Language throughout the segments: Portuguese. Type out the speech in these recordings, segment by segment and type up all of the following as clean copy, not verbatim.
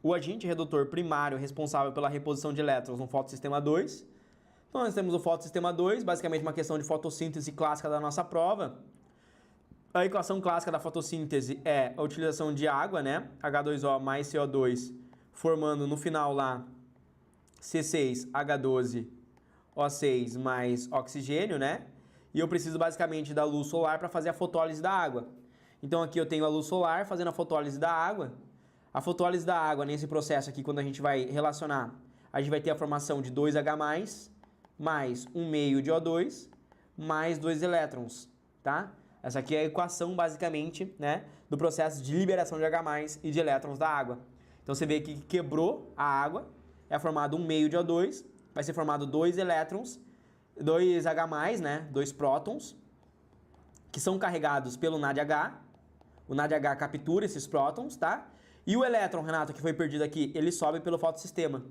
o agente redutor primário responsável pela reposição de elétrons no fotossistema 2. Então nós temos o fotossistema 2, basicamente uma questão de fotossíntese clássica da nossa prova. A equação clássica da fotossíntese é a utilização de água, né? H2O mais CO2, formando no final lá C6H12O6 mais oxigênio, né? E eu preciso basicamente da luz solar para fazer a fotólise da água. Então aqui eu tenho a luz solar fazendo a fotólise da água. A fotólise da água, nesse processo aqui, quando a gente vai relacionar, a gente vai ter a formação de 2H+, mais 1,5 de O2, mais 2 elétrons, tá? Essa aqui é a equação, basicamente, né, do processo de liberação de H+, e de elétrons da água. Então você vê aqui que quebrou a água, é formado 1,5 de O2, vai ser formado 2 elétrons, 2H+, né, 2 prótons, que são carregados pelo NADH. O NADH captura esses prótons, tá? E o elétron, Renato, que foi perdido aqui, ele sobe pelo fotossistema.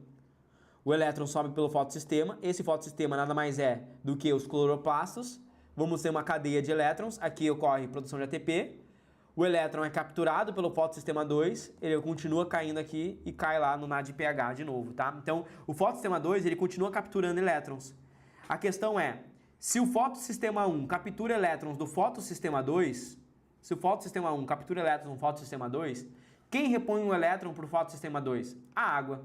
O elétron sobe pelo fotossistema. Esse fotossistema nada mais é do que os cloroplastos. Vamos ter uma cadeia de elétrons. Aqui ocorre produção de ATP. O elétron é capturado pelo fotossistema 2. Ele continua caindo aqui e cai lá no NADPH de novo, tá? Então, o fotossistema 2, ele continua capturando elétrons. A questão é, se o fotossistema 1 captura elétrons do fotossistema 2, se o fotossistema 1 captura elétrons no fotossistema 2, quem repõe um elétron para o fotossistema 2? A água,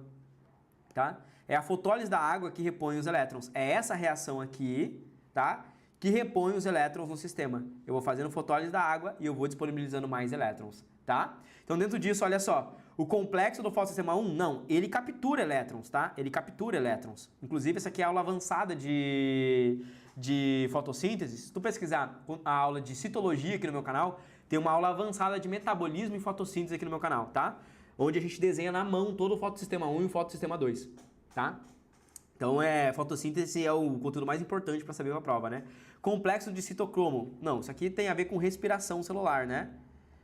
tá? É a fotólise da água que repõe os elétrons. É essa reação aqui, tá? Que repõe os elétrons no sistema. Eu vou fazendo fotólise da água e eu vou disponibilizando mais elétrons, tá? Então dentro disso, olha só, o complexo do fotossistema 1, não, ele captura elétrons, tá? Ele captura elétrons. Inclusive, essa aqui é a aula avançada de fotossíntese. Se tu pesquisar a aula de citologia aqui no meu canal, tem uma aula avançada de metabolismo e fotossíntese aqui no meu canal, tá? Onde a gente desenha na mão todo o fotossistema 1 e o fotossistema 2, tá? Então, fotossíntese é o conteúdo mais importante para saber a prova, né? Complexo de citocromo. Não, isso aqui tem a ver com respiração celular, né?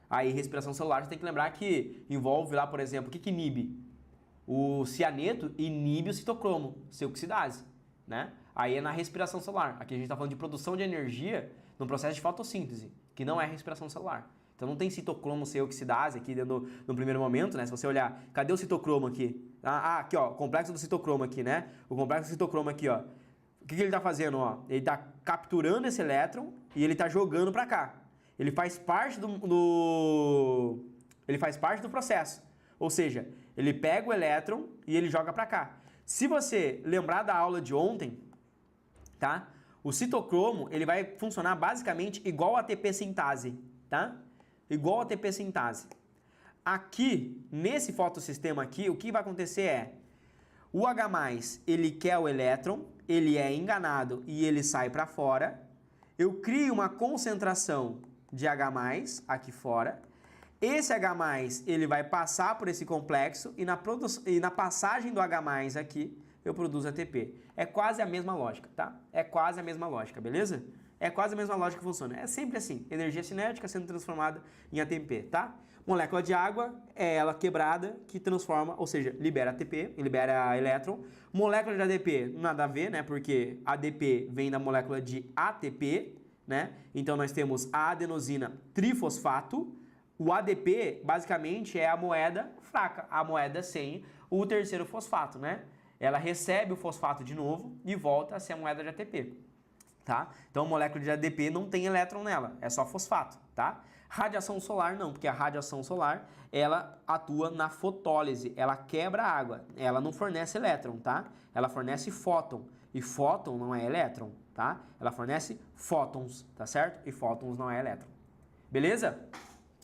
Aí, respiração celular, você tem que lembrar que envolve lá, por exemplo, o que inibe? O cianeto inibe o citocromo, oxidase, né? Aí é na respiração celular. Aqui a gente está falando de produção de energia no processo de fotossíntese, que não é respiração celular. Então não tem citocromo oxidase aqui no primeiro momento, né? Se você olhar, cadê o citocromo aqui? Aqui, ó, o complexo do citocromo aqui, né? O complexo do citocromo aqui, ó. O que ele está fazendo, ó? Ele está capturando esse elétron e ele está jogando para cá. Ele faz parte ele faz parte do processo. Ou seja, ele pega o elétron e ele joga para cá. Se você lembrar da aula de ontem, tá? O citocromo, ele vai funcionar basicamente igual a ATP sintase, tá? Igual a ATP sintase. Aqui, nesse fotossistema aqui, o que vai acontecer é, o H+, ele quer o elétron, ele é enganado e ele sai para fora. Eu crio uma concentração de H+, aqui fora. Esse H+, ele vai passar por esse complexo e na passagem do H+, aqui, eu produzo ATP. É quase a mesma lógica, tá? É quase a mesma lógica, beleza? É quase a mesma lógica que funciona. É sempre assim, energia cinética sendo transformada em ATP, tá? Molécula de água é ela quebrada que transforma, ou seja, libera ATP, libera elétron. Molécula de ADP, nada a ver, né? Porque ADP vem da molécula de ATP, né? Então nós temos a adenosina trifosfato. O ADP, basicamente, é a moeda fraca, a moeda sem o terceiro fosfato, né? Ela recebe o fosfato de novo e volta a ser a moeda de ATP, tá? Então, a molécula de ADP não tem elétron nela, é só fosfato, tá? Radiação solar não, porque a radiação solar, ela atua na fotólise, ela quebra a água, ela não fornece elétron, tá? Ela fornece fóton, e fóton não é elétron, tá? Ela fornece fótons, tá certo? E fótons não é elétron. Beleza?